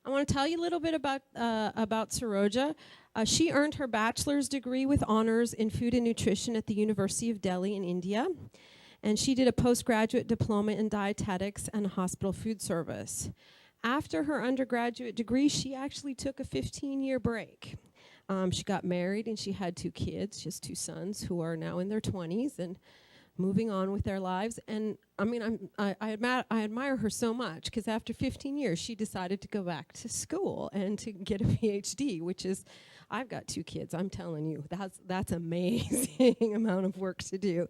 I want to tell you a little bit about Saroja. She earned her bachelor's degree with honors in food and nutrition at the University of Delhi in India. And she did a postgraduate diploma in dietetics and hospital food service. After her undergraduate degree, she actually took a 15-year break. She got married and she had 2 kids. She has 2 sons who are now in their 20s and moving on with their lives. And I mean, I admire her so much, because after 15 years, she decided to go back to school and to get a Ph.D., which is, I've got 2 kids, I'm telling you, that's amazing amount of work to do.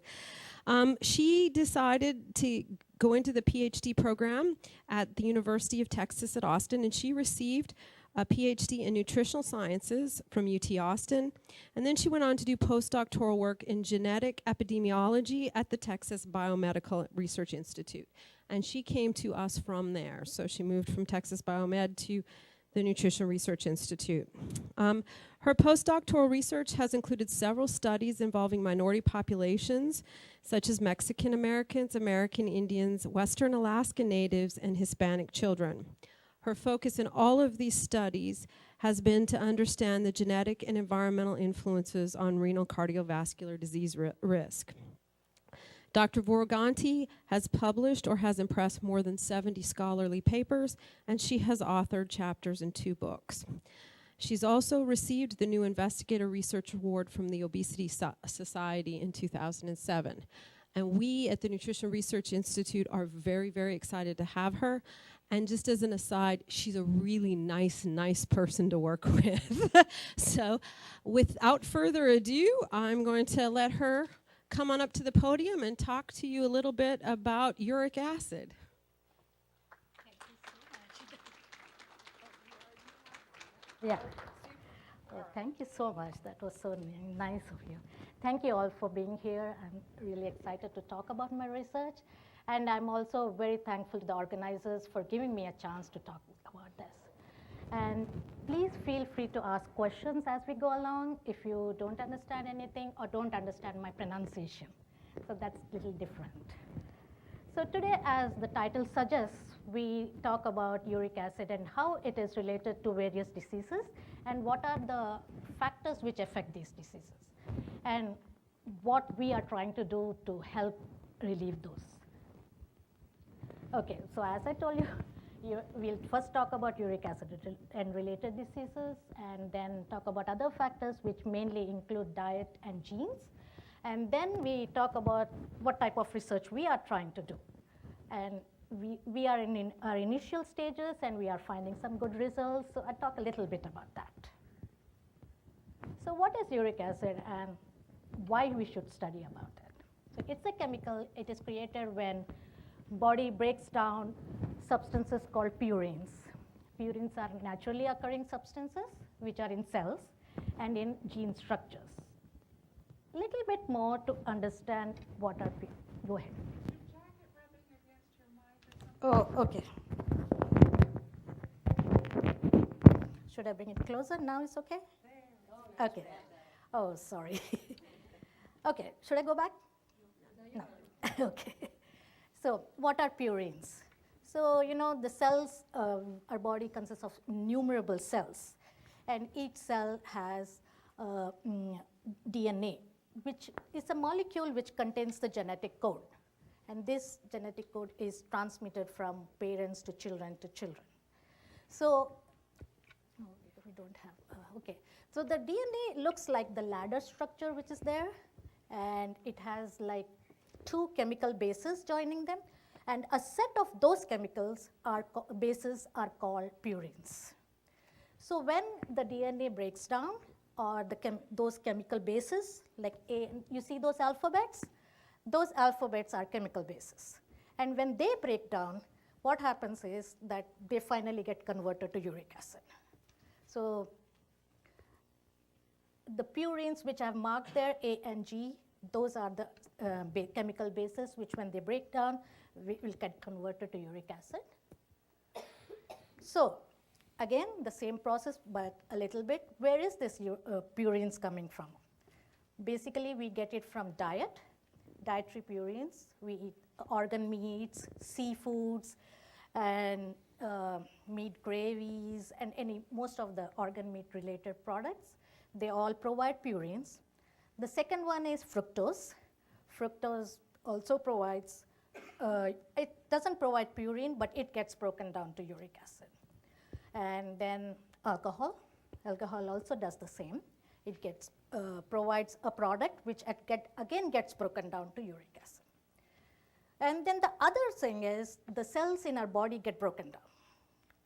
She decided to go into the Ph.D. program at the University of Texas at Austin, and she received a Ph.D. in nutritional sciences from UT Austin. And then she went on to do postdoctoral work in genetic epidemiology at the Texas Biomedical Research Institute. And she came to us from there. So she moved from Texas Biomed to the Nutrition Research Institute. Her postdoctoral research has included several studies involving minority populations, such as Mexican Americans, American Indians, Western Alaska Natives, and Hispanic children. Her focus in all of these studies has been to understand the genetic and environmental influences on renal cardiovascular disease risk. Dr. Voruganti has published or has impressed more than 70 scholarly papers, and she has authored chapters in 2 books. She's also received the New Investigator Research Award from the Obesity Society in 2007. And we at the Nutrition Research Institute are very, very excited to have her. And just as an aside, she's a really nice person to work with. So without further ado, I'm going to let her come on up to the podium and talk to you a little bit about uric acid. Yeah. Thank you so much. That was so nice of you. Thank you all for being here. I'm really excited to talk about my research. And I'm also very thankful to the organizers for giving me a chance to talk about this. And please feel free to ask questions as we go along if you don't understand anything or don't understand my pronunciation. So that's a little different. So today, as the title suggests, we talk about uric acid and how it is related to various diseases and what are the factors which affect these diseases and what we are trying to do to help relieve those. Okay, so as I told you, we'll first talk about uric acid and related diseases, and then talk about other factors which mainly include diet and genes. And then we talk about what type of research we are trying to do. And we are in our initial stages, and we are finding some good results. So I'll talk a little bit about that. So what is uric acid and why we should study about it? So it's a chemical. It is created when body breaks down substances called purines. Purines are naturally occurring substances which are in cells and in gene structures. A little bit more to understand what are purines. Go ahead. Oh, okay. Should I bring it closer? Now it's okay? Okay. Oh, sorry. Okay, should I go back? No. Okay. So what are purines? So, you know, the cells, our body consists of innumerable cells. And each cell has DNA, which is a molecule which contains the genetic code. And this genetic code is transmitted from parents to children to children. So, we don't have, okay. So the DNA looks like the ladder structure which is there. And it has like 2 chemical bases joining them, and a set of those chemicals bases are called purines. So when the DNA breaks down, or those chemical bases, like you see those alphabets? Those alphabets are chemical bases. And when they break down, what happens is that they finally get converted to uric acid. So the purines which I've marked there, A and G, those are the chemical bases which, when they break down, will get converted to uric acid. So again, the same process, but a little bit. Where is this purines coming from? Basically, we get it from diet, dietary purines. We eat organ meats, seafoods, and meat gravies, and most of the organ meat related products, they all provide purines. The second one is fructose. Fructose also provides, it doesn't provide purine, but it gets broken down to uric acid. And then alcohol. Alcohol also does the same. It provides a product which again gets broken down to uric acid. And then the other thing is the cells in our body get broken down.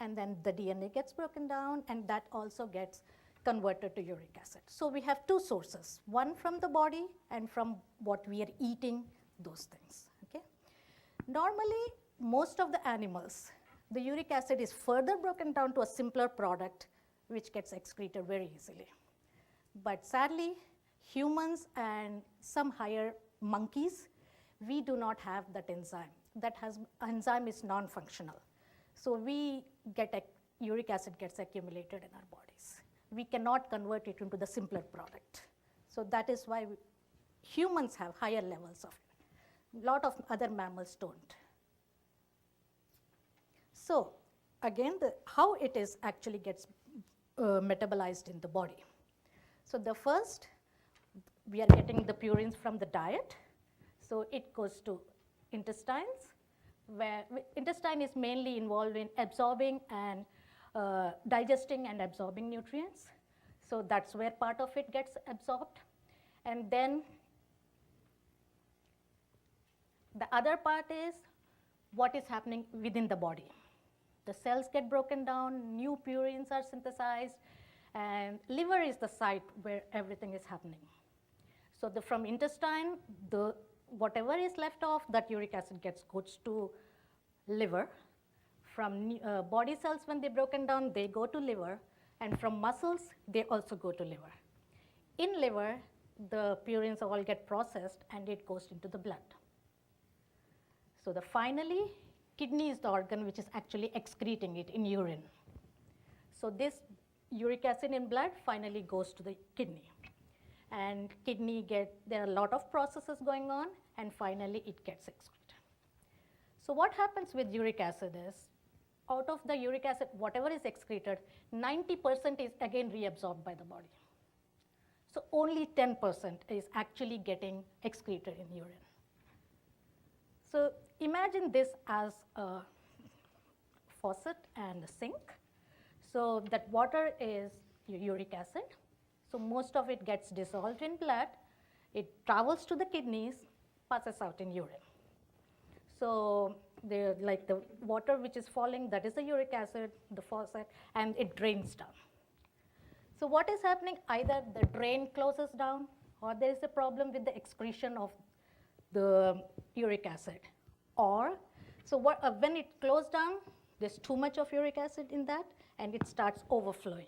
And then the DNA gets broken down, and that also gets converted to uric acid. So we have two sources, one from the body and from what we are eating, those things. Okay? Normally, most of the animals, the uric acid is further broken down to a simpler product which gets excreted very easily. But sadly, humans and some higher monkeys, we do not have that enzyme. That enzyme is non-functional. So uric acid gets accumulated in our bodies. We cannot convert it into the simpler product. So that is why humans have higher levels of it. A lot of other mammals don't. So again, how it is actually gets metabolized in the body. So the first, we are getting the purines from the diet. So it goes to intestines, where intestine is mainly involved in absorbing and digesting and absorbing nutrients. So that's where part of it gets absorbed. And then the other part is what is happening within the body. The cells get broken down, new purines are synthesized, and liver is the site where everything is happening. So from intestine, whatever is left off, that uric acid goes to liver. From body cells, when they're broken down, they go to liver. And from muscles, they also go to liver. In liver, the purines all get processed, and it goes into the blood. So finally, kidney is the organ which is actually excreting it in urine. So this uric acid in blood finally goes to the kidney. And there are a lot of processes going on, and finally it gets excreted. So what happens with uric acid is, out of the uric acid, whatever is excreted, 90% is again reabsorbed by the body. So only 10% is actually getting excreted in urine. So imagine this as a faucet and a sink. So that water is uric acid. So most of it gets dissolved in blood. It travels to the kidneys, passes out in urine. So the water which is falling, that is the uric acid, the faucet, and it drains down. So what is happening? Either the drain closes down, or there is a problem with the excretion of the uric acid. Or, when it closes down, there's too much of uric acid in that, and it starts overflowing.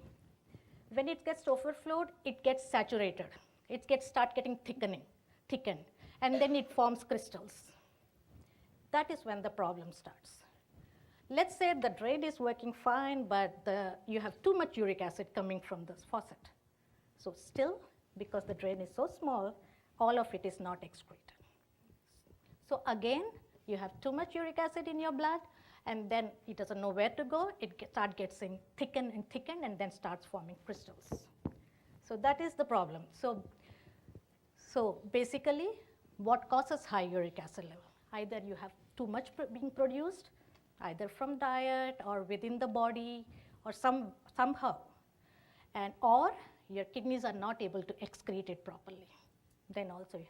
When it gets overflowed, it gets saturated. It starts getting thickened, and then it forms crystals. That is when the problem starts. Let's say the drain is working fine, but you have too much uric acid coming from this faucet. So still, because the drain is so small, all of it is not excreted. So again, you have too much uric acid in your blood, and then it doesn't know where to go. It starts getting thickened, and then starts forming crystals. So that is the problem. So basically, what causes high uric acid level? Either you have too much being produced, either from diet or within the body, or somehow, or your kidneys are not able to excrete it properly. Then also,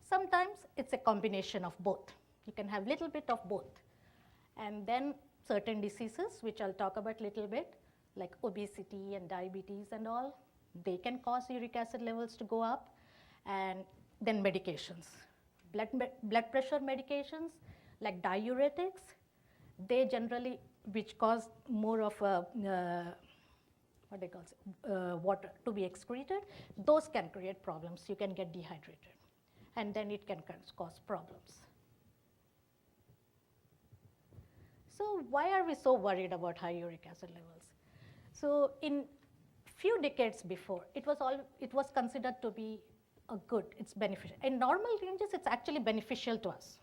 sometimes it's a combination of both. You can have a little bit of both. And then certain diseases, which I'll talk about a little bit, like obesity and diabetes and all, they can cause uric acid levels to go up. And then medications. Blood pressure medications, like diuretics, they generally, which cause more of water to be excreted, those can create problems. You can get dehydrated, and then it can cause problems. So why are we so worried about high uric acid levels? So in few decades before, it was considered to be a good, it's beneficial. In normal ranges, it's actually beneficial to us.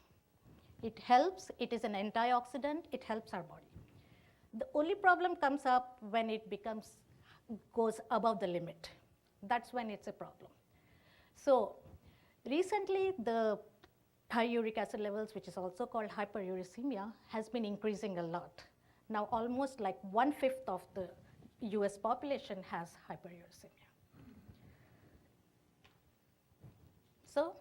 It helps, it is an antioxidant, it helps our body. The only problem comes up when it goes above the limit. That's when it's a problem. So recently, the high uric acid levels, which is also called hyperuricemia, has been increasing a lot. Now almost like 1/5 of the US population has hyperuricemia. So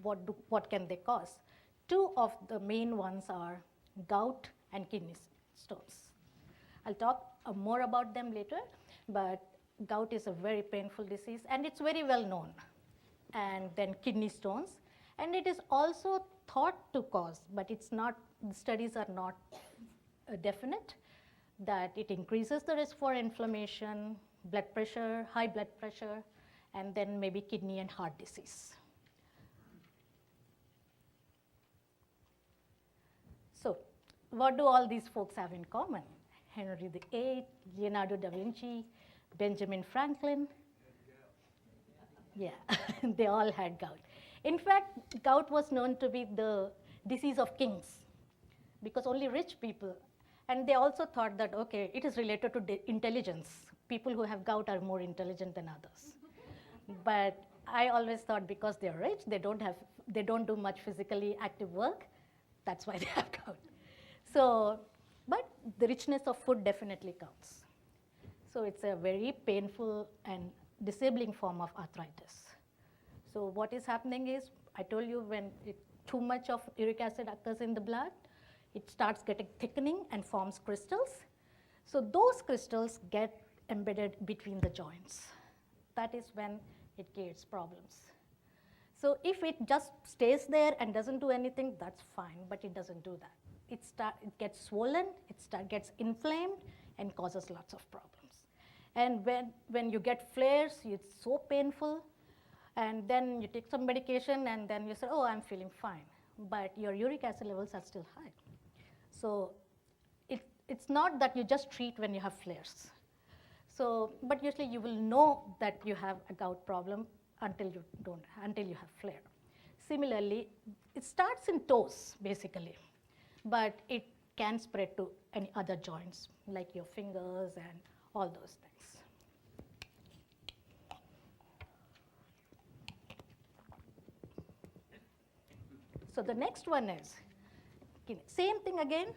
what can they cause? Two of the main ones are gout and kidney stones. I'll talk more about them later, but gout is a very painful disease and it's very well known. And then kidney stones, and it is also thought to cause, but it's not, the studies are not definite, that it increases the risk for inflammation, blood pressure, high blood pressure, and then maybe kidney and heart disease. So what do all these folks have in common? Henry VIII, Leonardo da Vinci, Benjamin Franklin. Yeah, they all had gout. In fact, gout was known to be the disease of kings because only rich people, and they also thought that, okay, it is related to intelligence. People who have gout are more intelligent than others. But I always thought because they're rich, they don't do much physically active work, that's why they have gout. So, but the richness of food definitely counts. So it's a very painful and disabling form of arthritis. So what is happening is, I told you when too much of uric acid occurs in the blood, it starts getting thickening and forms crystals. So those crystals get embedded between the joints. That is when it creates problems. So if it just stays there and doesn't do anything, that's fine, but it doesn't do that. It gets swollen, it gets inflamed, and causes lots of problems. And when you get flares, it's so painful, and then you take some medication, and then you say, oh, I'm feeling fine. But your uric acid levels are still high. So it's not that you just treat when you have flares. So, but usually you will know that you have a gout problem until you have flare. Similarly, it starts in toes, basically, but it can spread to any other joints, like your fingers and all those things. So the next one is, same thing again,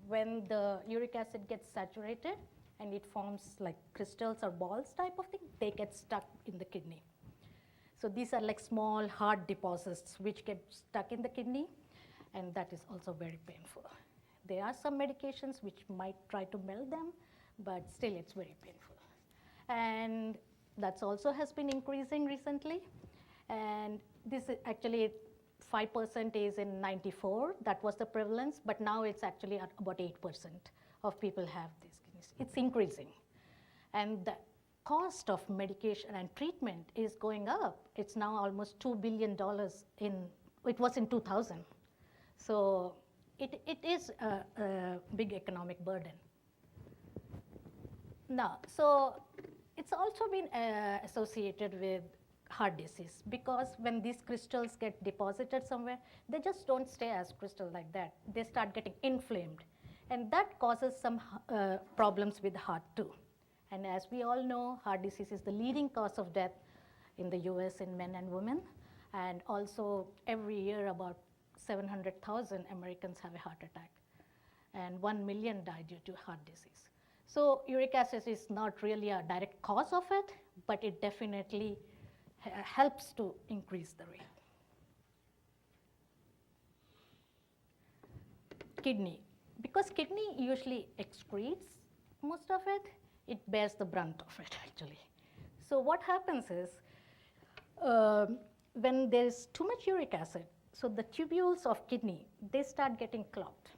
when the uric acid gets saturated and it forms like crystals or balls type of thing, they get stuck in the kidney. So these are like small hard deposits which get stuck in the kidney, and that is also very painful. There are some medications which might try to melt them, but still it's very painful. And that also has been increasing recently. And this is actually 5% is in 94, that was the prevalence, but now it's actually at about 8% of people have these kidneys. It's increasing. And the cost of medication and treatment is going up. It's now almost $2 billion it was in 2000. So it is a big economic burden. Now, so it's also been associated with heart disease, because when these crystals get deposited somewhere, they just don't stay as crystal like that. They start getting inflamed, and that causes some problems with the heart too. And as we all know, heart disease is the leading cause of death in the US in men and women, and also every year about 700,000 Americans have a heart attack, and 1 million die due to heart disease. So uric acid is not really a direct cause of it, but it definitely helps to increase the rate. Kidney. Because kidney usually excretes most of it, it bears the brunt of it actually. So what happens is, when there's too much uric acid, so the tubules of kidney, they start getting clogged.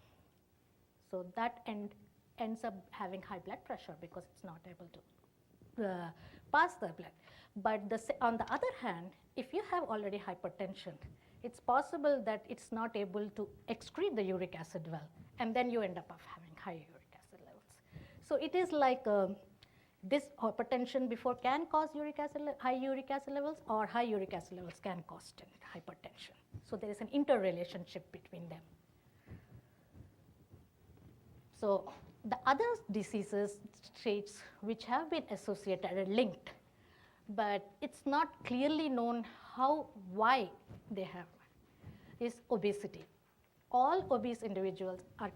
So that ends up having high blood pressure because it's not able to pass the blood. But on the other hand, if you have already hypertension, it's possible that it's not able to excrete the uric acid well, and then you end up having high uric acid levels. So it is like this hypertension before can cause high uric acid levels, or high uric acid levels can cause hypertension. So there is an interrelationship between them. So the other diseases, traits which have been associated are linked, but it's not clearly known why they have, is obesity. All obese individuals are,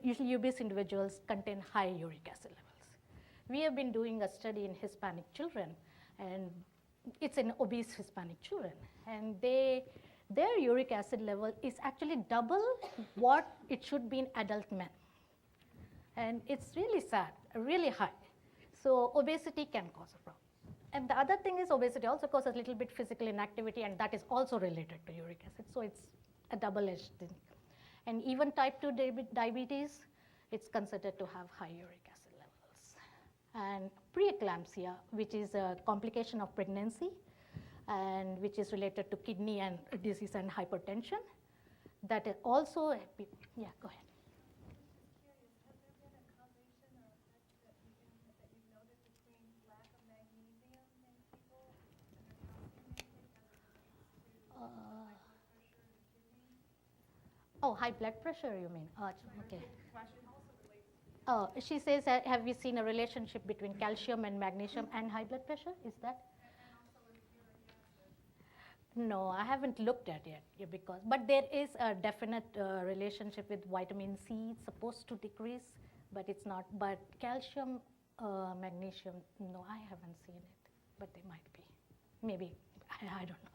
usually obese individuals contain high uric acid levels. We have been doing a study in Hispanic children, and it's in obese Hispanic children, and their uric acid level is actually double what it should be in adult men. And it's really sad, really high. So obesity can cause a problem. And the other thing is obesity also causes a little bit physical inactivity, and that is also related to uric acid. So it's a double-edged thing. And even type 2 diabetes, it's considered to have high uric acid levels. And preeclampsia, which is a complication of pregnancy, and which is related to kidney and disease and hypertension, that is also, yeah, go ahead. Oh, high blood pressure, you mean? Okay. Oh, she says, have you seen a relationship between calcium and magnesium and high blood pressure? Is that? No, I haven't looked at it yet, but there is a definite relationship with vitamin C. It's supposed to decrease, but it's not. But calcium, magnesium, no, I haven't seen it, but they might be. Maybe, I don't know.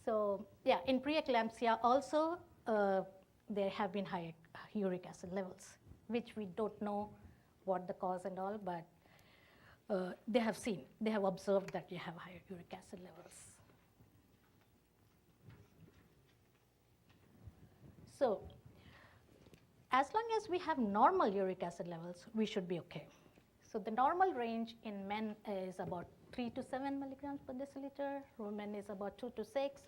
So yeah, in preeclampsia also, there have been high uric acid levels, which we don't know what the cause and all, but they have observed that you have higher uric acid levels. So as long as we have normal uric acid levels, we should be okay. So the normal range in men is about 3 to 7 milligrams per deciliter. Women is about 2 to 6.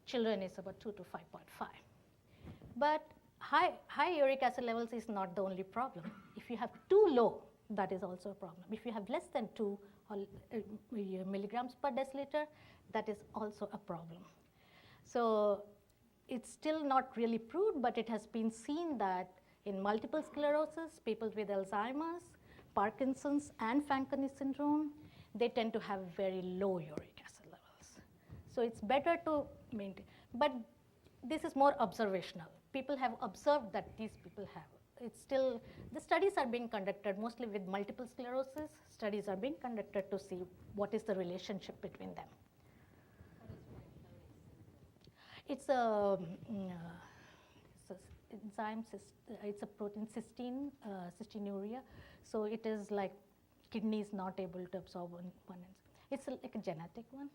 Children is about 2 to 5.5. But high uric acid levels is not the only problem. If you have too low, that is also a problem. If you have less than 2 milligrams per deciliter, that is also a problem. So it's still not really proved, but it has been seen that in multiple sclerosis, people with Alzheimer's, Parkinson's, and Fanconi syndrome, they tend to have very low uric acid levels. So it's better to maintain. But this is more observational. People have observed that these people have. It's still, the studies are being conducted mostly with multiple sclerosis. Studies are being conducted to see what is the relationship between them. It's a enzyme, it's a protein cysteine, cystinuria. So it is like kidney is not able to absorb one enzyme. It's like a genetic one.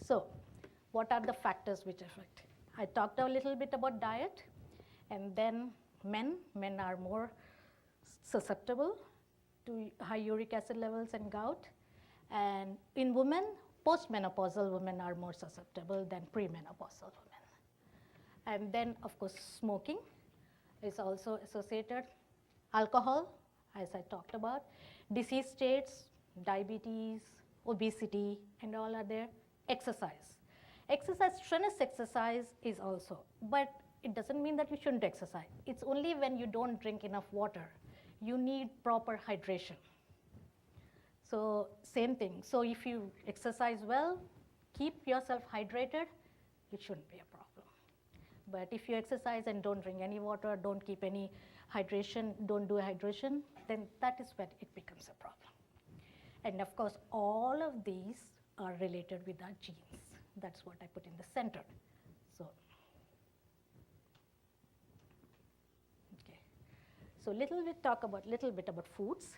So what are the factors which affect? I talked a little bit about diet, and then men are more susceptible to high uric acid levels and gout. And in women, postmenopausal women are more susceptible than premenopausal women. And then, of course, smoking is also associated. Alcohol, as I talked about. Disease states, diabetes, obesity, and all are there. Exercise. Exercise, strenuous exercise is also, but it doesn't mean that you shouldn't exercise. It's only when you don't drink enough water. You need proper hydration. So same thing. So if you exercise well, keep yourself hydrated, it shouldn't be a problem. But if you exercise and don't drink any water, don't keep any hydration, don't do hydration, then that is when it becomes a problem. And of course, all of these are related with our genes. That's what I put in the center. So, okay. So talk about little bit about foods.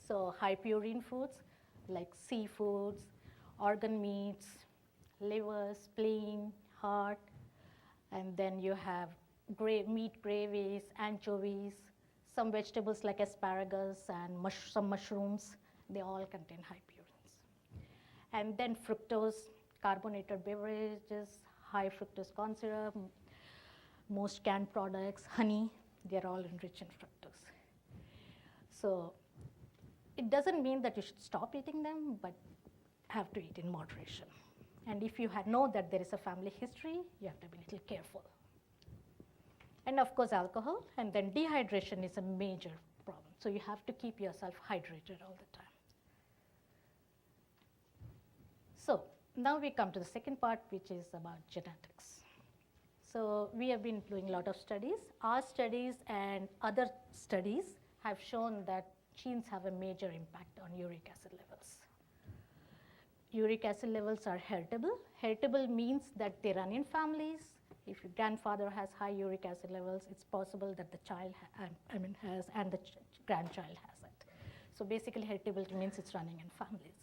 So high purine foods like seafoods, organ meats, liver, spleen, heart, and then you have meat gravies, anchovies, some vegetables like asparagus and some mushrooms, they all contain high purines. And then fructose, carbonated beverages, high fructose corn syrup, most canned products, honey, they're all enriched in fructose. So it doesn't mean that you should stop eating them, but have to eat in moderation. And if you know that there is a family history, you have to be a little careful. And of course, alcohol, and then dehydration is a major problem. So you have to keep yourself hydrated all the time. So now we come to the second part, which is about genetics. So we have been doing a lot of studies. Our studies and other studies have shown that genes have a major impact on uric acid levels. Uric acid levels are heritable. Heritable means that they run in families. If your grandfather has high uric acid levels, it's possible that the child has and the grandchild has it. So basically heritability means it's running in families.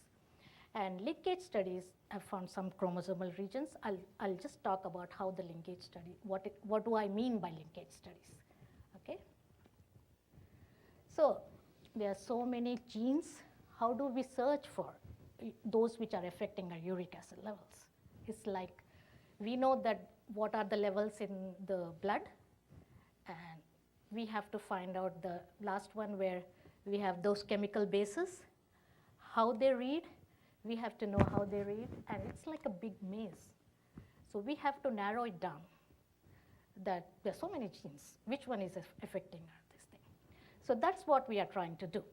And linkage studies have found some chromosomal regions. I'll just talk about how the linkage study, what do I mean by linkage studies, okay? So there are so many genes. How do we search for those which are affecting our uric acid levels? It's like we know that what are the levels in the blood, and we have to find out the last one where we have those chemical bases, how they read. We have to know how they read, and it's like a big maze. So we have to narrow it down that there are so many genes. Which one is affecting this thing? So that's what we are trying to do.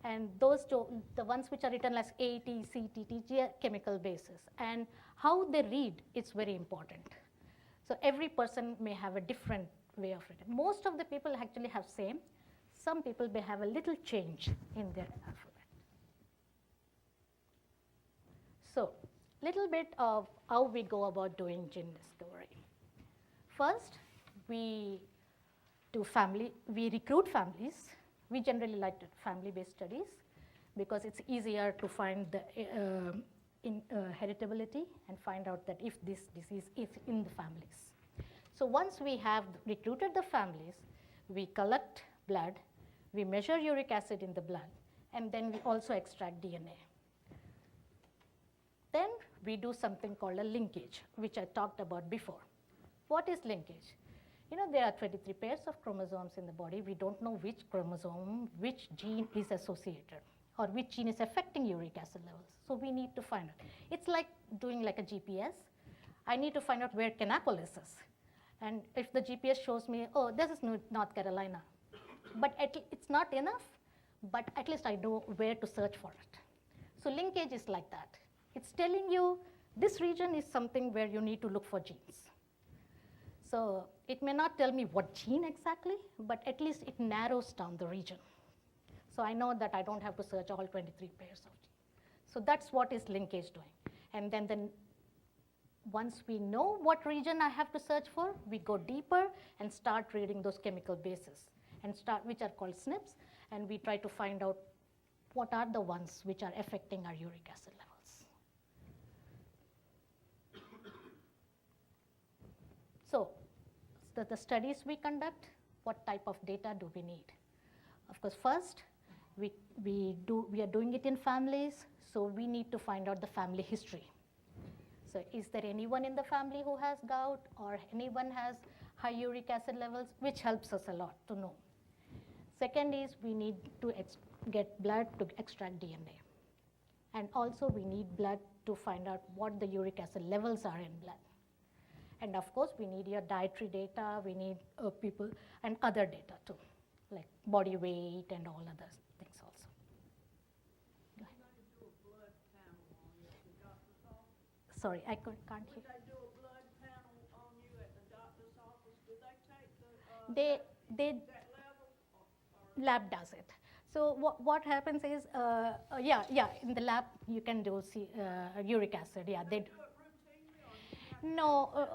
And those two, the ones which are written as A, T, C, T, T, G are chemical bases. And how they read is very important. So every person may have a different way of reading. Most of the people actually have same. Some people may have a little change in their alphabet. So, little bit of how we go about doing gene discovery. First, we recruit families. We generally like family-based studies because it's easier to find the heritability and find out that if this disease is in the families. So once we have recruited the families, we collect blood, we measure uric acid in the blood, and then we also extract DNA. Then we do something called a linkage, which I talked about before. What is linkage? You know, there are 23 pairs of chromosomes in the body. We don't know which chromosome, which gene is associated, or which gene is affecting uric acid levels. So we need to find out. It's like doing like a GPS. I need to find out where Kannapolis is. And if the GPS shows me, oh, this is North Carolina. But it's not enough, but at least I know where to search for it. So linkage is like that. It's telling you this region is something where you need to look for genes. So it may not tell me what gene exactly, but at least it narrows down the region. So I know that I don't have to search all 23 pairs of genes. So that's what is linkage doing. And then once we know what region I have to search for, we go deeper and start reading those chemical bases, and which are called SNPs, and we try to find out what are the ones which are affecting our uric acid levels. So the studies we conduct, what type of data do we need? Of course, first, we are doing it in families, so we need to find out the family history. So is there anyone in the family who has gout, or anyone has high uric acid levels, which helps us a lot to know. Second is we need to get blood to extract DNA. And also we need blood to find out what the uric acid levels are in blood. And of course, we need your dietary data, we need people and other data too, like body weight and all other things also. Go ahead. Do a blood panel on you at the doctor's office? Sorry, I can't hear. Would they do a blood panel on you at the doctor's office? Do they take that level? Or Lab does it. So what happens is, in the lab you can do uric acid. Yeah, they do. Do it routinely, or do you have to No,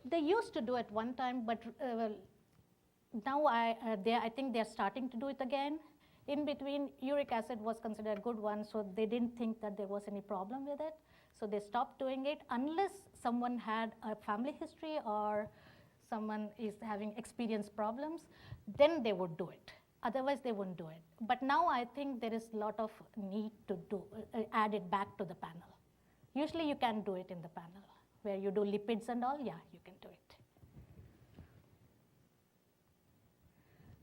they used to do it one time, but now I think they're starting to do it again. In between, uric acid was considered a good one, so they didn't think that there was any problem with it. So they stopped doing it unless someone had a family history or someone is having experienced problems, then they would do it. Otherwise, they wouldn't do it. But now I think there is a lot of need to add it back to the panel. Usually you can do it in the panel. Where you do lipids and all, yeah, you can do it.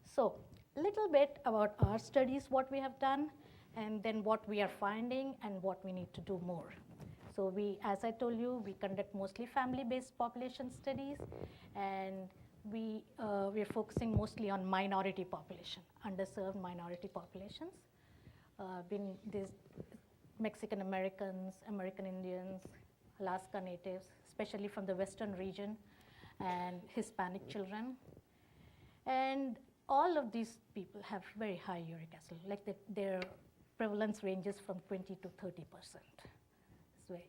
So, little bit about our studies, what we have done, and then what we are finding and what we need to do more. So as I told you, we conduct mostly family-based population studies, and we're focusing mostly on minority population, underserved minority populations. Been these Mexican Americans, American Indians, Alaska Natives, especially from the western region, and Hispanic children. And all of these people have very high uric acid, like their prevalence ranges from 20 to 30%. So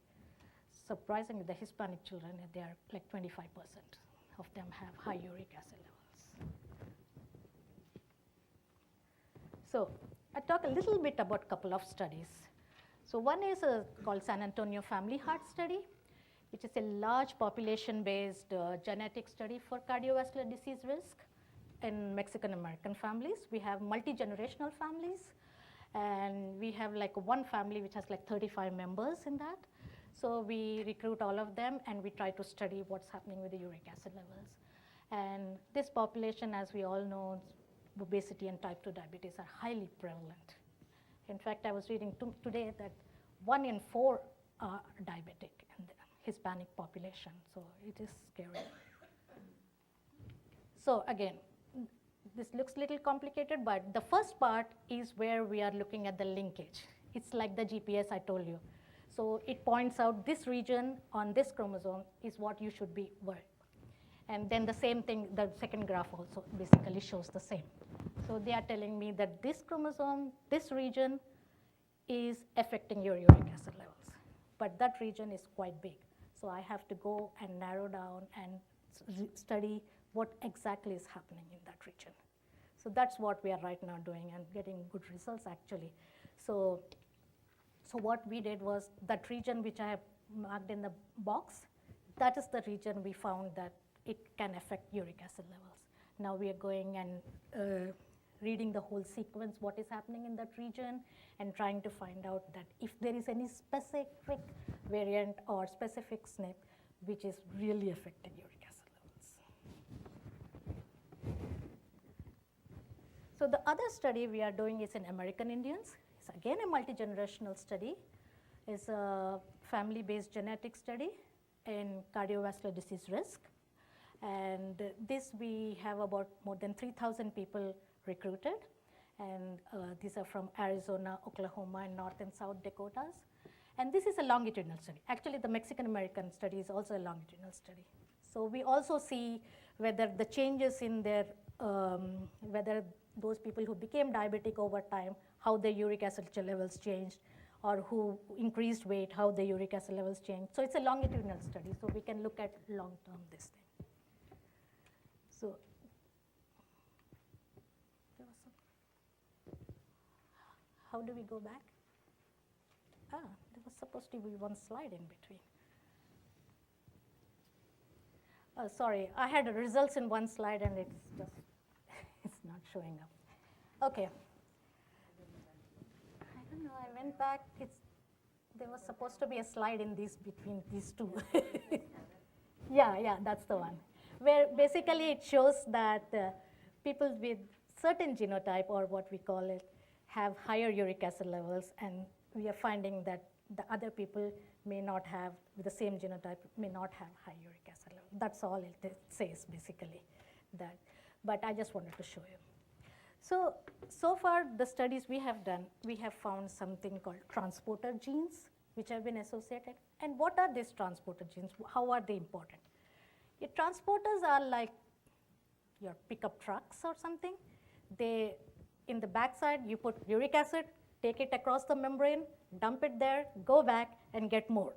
surprisingly, the Hispanic children, they are like 25% of them have high uric acid levels. So I talk a little bit about a couple of studies. So one is called San Antonio Family Heart Study, which is a large population-based genetic study for cardiovascular disease risk in Mexican American families. We have multi-generational families, and we have like one family which has like 35 members in that. So we recruit all of them, and we try to study what's happening with the uric acid levels. And this population, as we all know, obesity and type 2 diabetes are highly prevalent. In fact, I was reading today that 1 in 4 are diabetic in the Hispanic population, so it is scary. So again, this looks a little complicated, but the first part is where we are looking at the linkage. It's like the GPS I told you. So it points out this region on this chromosome is what you should be worried. And then the same thing, the second graph also basically shows the same. So they are telling me that this chromosome, this region is affecting your uric acid levels. But that region is quite big. So I have to go and narrow down and study what exactly is happening in that region. So that's what we are right now doing and getting good results actually. So what we did was that region which I have marked in the box, that is the region we found that it can affect uric acid levels. Now we are going and reading the whole sequence, what is happening in that region, and trying to find out that if there is any specific variant or specific SNP which is really affecting uric acid levels. So the other study we are doing is in American Indians. It's again a multi-generational study. It's a family-based genetic study in cardiovascular disease risk. And this we have about more than 3,000 people recruited. And these are from Arizona, Oklahoma, and North and South Dakotas. And this is a longitudinal study. Actually, the Mexican American study is also a longitudinal study. So we also see whether the changes in their, whether those people who became diabetic over time, how their uric acid levels changed, or who increased weight, how the uric acid levels changed. So it's a longitudinal study, so we can look at long-term this thing. So how do we go back? There was supposed to be one slide in between. Sorry, I had the results in one slide and it's just, it's not showing up. Okay. I don't know, I went back, there was supposed to be a slide in between these two. Yeah, that's the one. Where basically it shows that people with certain genotype, or what we call it, have higher uric acid levels, and we are finding that the other people may not have, with the same genotype, may not have high uric acid level. That's all it says basically. That, but I just wanted to show you. So far the studies we have done, we have found something called transporter genes, which have been associated. And what are these transporter genes? How are they important? Your transporters are like your pickup trucks or something. They, in the backside, you put uric acid, take it across the membrane, dump it there, go back, and get more.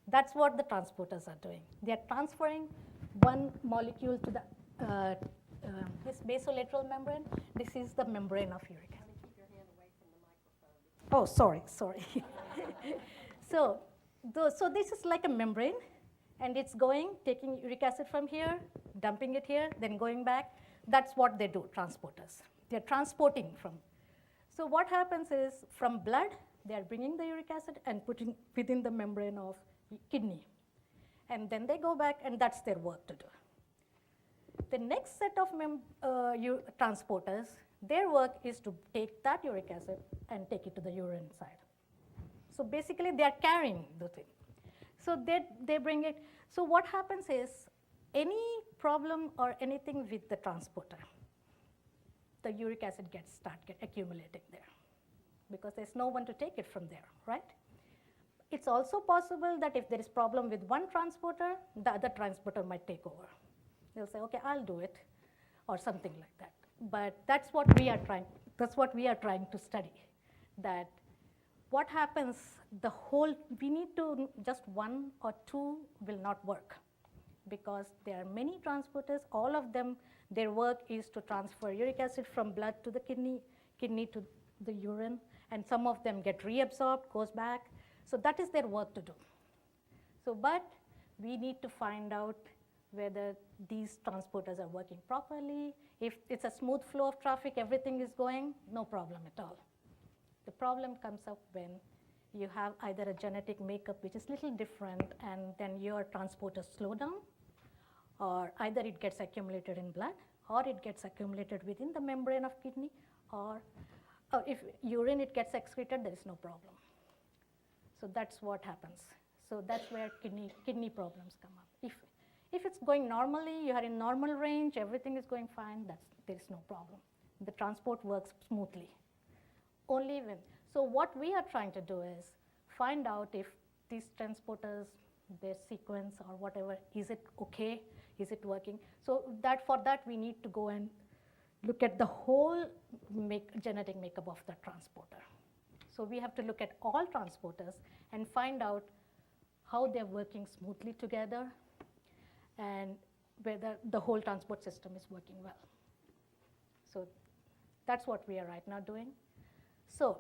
That's what the transporters are doing. They are transferring one molecule to the this basolateral membrane. This is the membrane of uric acid. Keep your hand away from the microphone. Oh, sorry. So this is like a membrane, and it's going, taking uric acid from here, dumping it here, then going back. That's what they do, transporters. They're transporting from. So what happens is, from blood, they're bringing the uric acid and putting within the membrane of kidney. And then they go back, and that's their work to do. The next set of transporters, their work is to take that uric acid and take it to the urine side. So basically, they are carrying the thing. So they bring it. So what happens is, any problem or anything with the transporter, the uric acid start accumulating there because there's no one to take it from there, right? It's also possible that if there is problem with one transporter, the other transporter might take over. They'll say, okay, I'll do it, or something like that. But that's what we are trying to study, that what happens, we need to, just one or two will not work because there are many transporters, all of them, their work is to transfer uric acid from blood to the kidney to the urine, and some of them get reabsorbed, goes back. So that is their work to do. So, but we need to find out whether these transporters are working properly. If it's a smooth flow of traffic, everything is going, no problem at all. The problem comes up when you have either a genetic makeup which is little different and then your transporters slow down, or either it gets accumulated in blood, or it gets accumulated within the membrane of kidney, or if urine it gets excreted, there is no problem. So that's what happens. So that's where kidney problems come up. If it's going normally, you are in normal range, everything is going fine, there is no problem. The transport works smoothly. Only when, so what we are trying to do is find out if these transporters, their sequence or whatever, is it okay, is it working? So for that we need to go and look at the whole genetic makeup of the transporter. So we have to look at all transporters and find out how they're working smoothly together and whether the whole transport system is working well. So that's what we are right now doing. So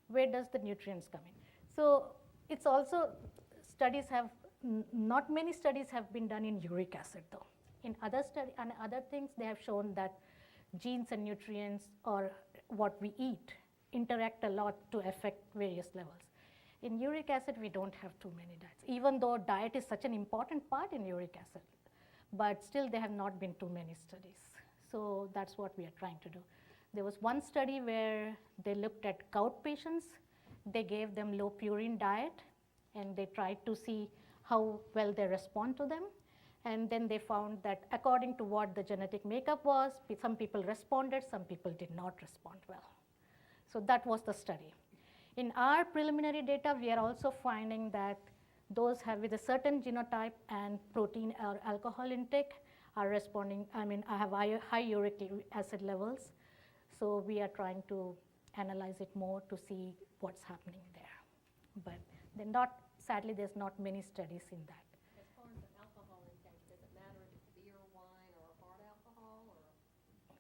where does the nutrients come in? So it's also, not many studies have been done in uric acid though. In other things, they have shown that genes and nutrients or what we eat interact a lot to affect various levels. In uric acid, we don't have too many diets, even though diet is such an important part in uric acid, but still there have not been too many studies. So that's what we are trying to do. There was one study where they looked at gout patients. They gave them low purine diet, and they tried to see how well they respond to them. And then they found that according to what the genetic makeup was, some people responded, some people did not respond well. So that was the study. In our preliminary data, we are also finding that those with a certain genotype and protein or alcohol intake are responding, I have high uric acid levels. So we are trying to analyze it more to see what's happening there. But sadly, there's not many studies in that. As far as the alcohol intake, does it matter if it's beer, wine, or hard alcohol? Or?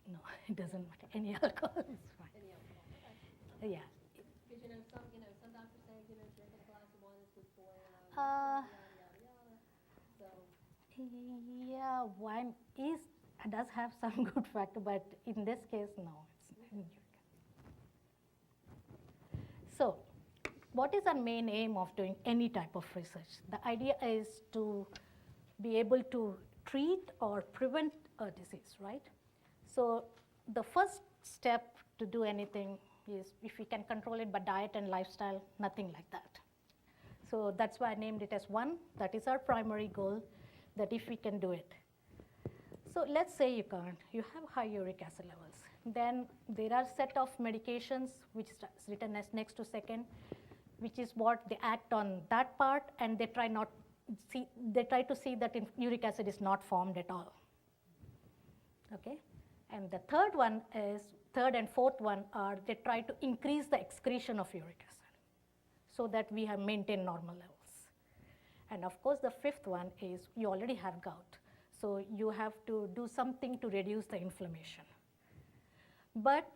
No, it doesn't matter. Any alcohol is fine. Any alcohol, okay. Yeah. Because some doctors say, drinking a glass of wine is good for you, yada, yada, yada. So. Yeah, wine does have some good factor, but in this case, no. So, what is our main aim of doing any type of research? The idea is to be able to treat or prevent a disease, right? So, the first step to do anything is if we can control it by diet and lifestyle, nothing like that. So that's why I named it as 1. That is our primary goal, that if we can do it. So let's say you can't, you have high uric acid levels. Then there are set of medications which is written as next to second, which is what they act on that part, and they try to see that uric acid is not formed at all. Okay? And the third and fourth one are they try to increase the excretion of uric acid so that we have maintained normal levels. And of course, the fifth one is you already have gout. So you have to do something to reduce the inflammation. But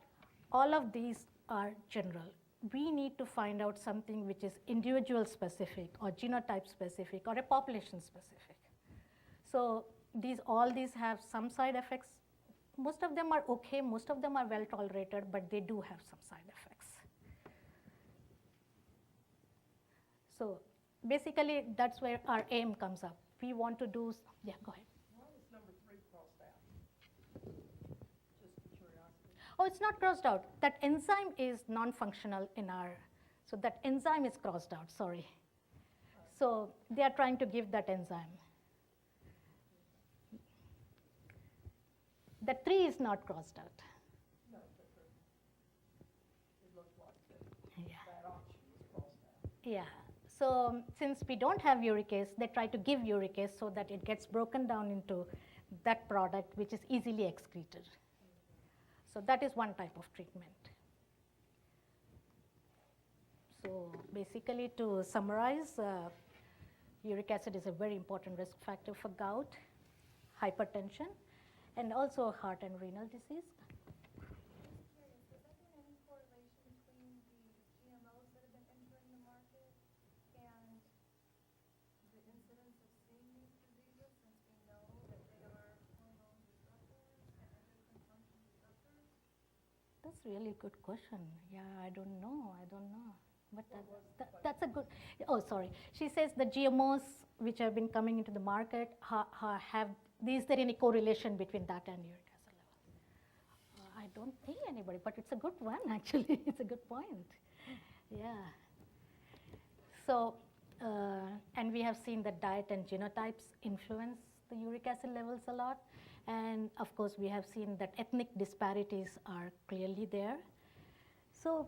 all of these are general. We need to find out something which is individual specific or genotype specific or a population specific. So all these have some side effects. Most of them are okay, most of them are well tolerated, but they do have some side effects. So basically, that's where our aim comes up. We want to do, yeah, go ahead. Why is number 3 crossed out? Just curiosity. Oh, it's not crossed out. That enzyme is non-functional in our, so that enzyme is crossed out, sorry. So they are trying to give that enzyme. The 3 is not crossed out. Yeah. So since we don't have uricase, they try to give uricase so that it gets broken down into that product which is easily excreted. So that is one type of treatment. So basically, to summarize, uric acid is a very important risk factor for gout, hypertension, and also heart and renal disease. That's really a good question. Yeah, I don't know. But that's a good, oh, sorry. She says the GMOs which have been coming into the market, is there any correlation between that and uric acid level? I don't think anybody, but it's a good one, actually. It's a good point. Yeah. So, and we have seen that diet and genotypes influence the uric acid levels a lot. And of course, we have seen that ethnic disparities are clearly there. So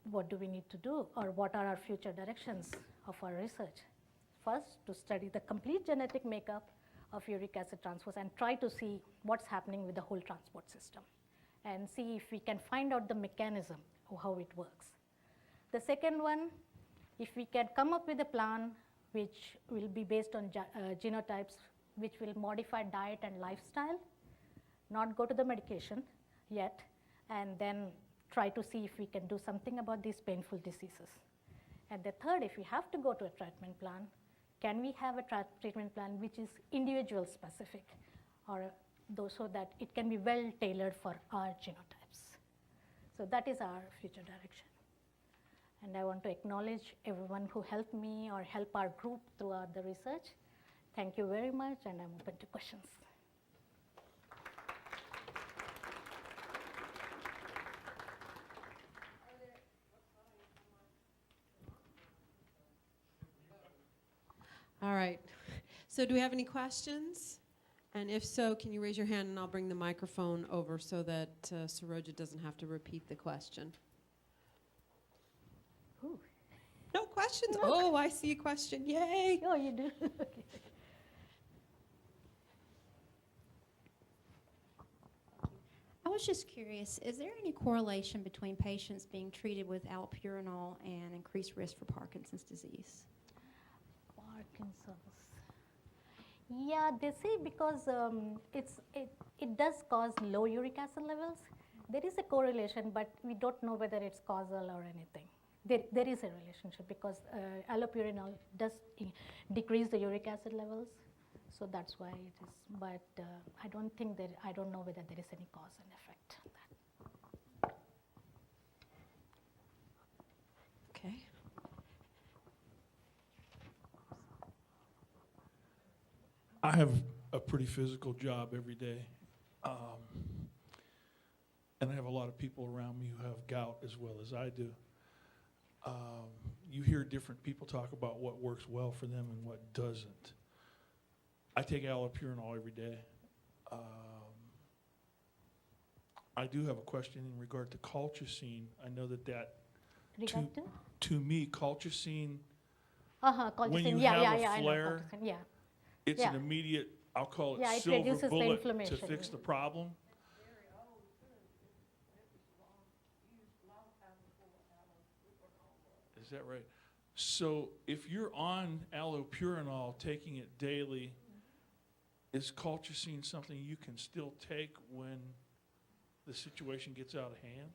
what do we need to do, or what are our future directions of our research? First, to study the complete genetic makeup of uric acid transfers and try to see what's happening with the whole transport system and see if we can find out the mechanism of how it works. The second one, if we can come up with a plan which will be based on genotypes which will modify diet and lifestyle, not go to the medication yet, and then try to see if we can do something about these painful diseases. And the third, if we have to go to a treatment plan, can we have a treatment plan which is individual specific, or so that it can be well tailored for our genotypes? So that is our future direction. And I want to acknowledge everyone who helped me or help our group throughout the research. Thank you very much, and I'm open to questions. All right. So do we have any questions? And if so, can you raise your hand and I'll bring the microphone over so that Saroja doesn't have to repeat the question. Ooh. No questions? No. Oh, I see a question. Yay. Oh, you do? Okay. I was just curious, is there any correlation between patients being treated with allopurinol and increased risk for Parkinson's disease? Parkinson's. Yeah, they say because it does cause low uric acid levels. There is a correlation, but we don't know whether it's causal or anything. There is a relationship because allopurinol does decrease the uric acid levels, so that's why it is. But I don't know whether there is any cause and effect on that. Okay. I have a pretty physical job every day. And I have a lot of people around me who have gout as well as I do. You hear different people talk about what works well for them and what doesn't. I take allopurinol every day. I do have a question in regard to colchicine. I know that Regard to me, colchicine, colchicine. when you yeah, have yeah, a I know flare, colchicine, yeah. it's Yeah. an immediate, I'll call it Yeah, it silver reduces the bullet to inflammation. fix the problem. Very old too. It was long, used a long time before allopurinol was. Is that right? So if you're on allopurinol, taking it daily, is colchicine something you can still take when the situation gets out of hand?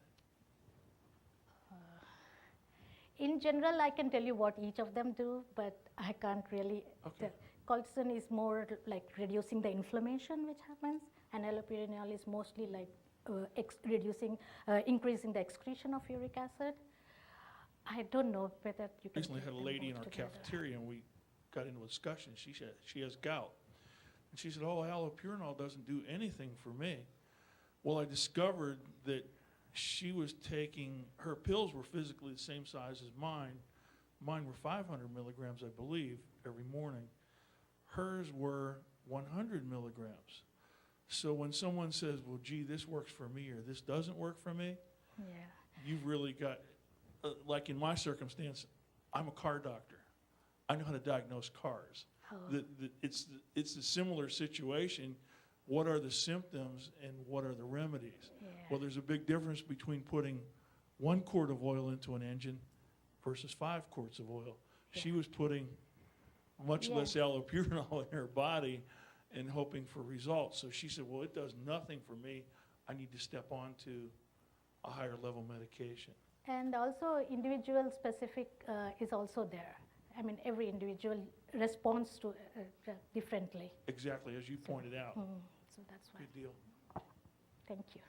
In general, I can tell you what each of them do, but I can't really. Okay. Colchicine is more like reducing the inflammation which happens, and allopurinol is mostly like increasing the excretion of uric acid. I don't know whether you can. Recently take had a them lady in both our together. cafeteria and we got into a discussion. She said she has gout. And she said, oh, allopurinol doesn't do anything for me. Well, I discovered that she was taking, her pills were physically the same size as mine. Mine were 500 milligrams, I believe, every morning. Hers were 100 milligrams. So when someone says, well, gee, this works for me or this doesn't work for me, Yeah. you've really got, like in my circumstance, I'm a car doctor. I know how to diagnose cars. Oh. It's a similar situation. What are the symptoms and what are the remedies? Yeah. Well, there's a big difference between putting 1 quart of oil into an engine versus 5 quarts of oil. She was putting much less allopurinol in her body and hoping for results. So she said, well, it does nothing for me. I need to step on to a higher level medication. And also individual specific is also there. I mean, every individual responds to differently. Exactly, as you pointed out. So that's why. Good deal. Thank you.